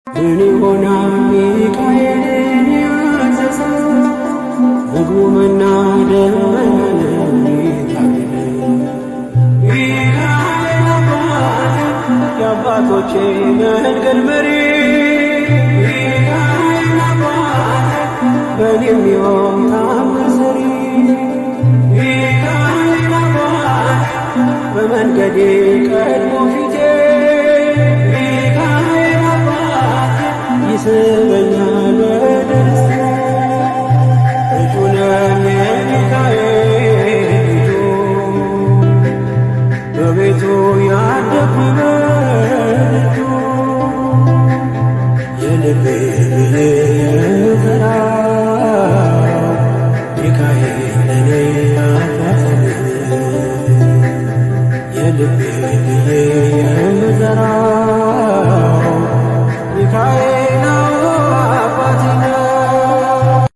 ምን ይሆናል ሚካኤልን ያዘዘው ምግቡ መና ደመናን ይታገል። ሚካኤል አባቴ የአባቶቼ መንገድ መሪ፣ ሚካኤል አባቴ በኔም ሕይወት ታምር ሰሪ፣ ሚካኤል አባቴ በመንገዴ ቀድሞ ፊቴ ይስበኛል ወደ ደስታ። ልጁ ነኝ የሚካኤል ልጁ በቤቱ ያደግኩ በልጁ የልቤ ብዬ የምጠራው ሚካኤል ለኔ አባቴ የልቤ ብዬ የምጠራው ሚካኤል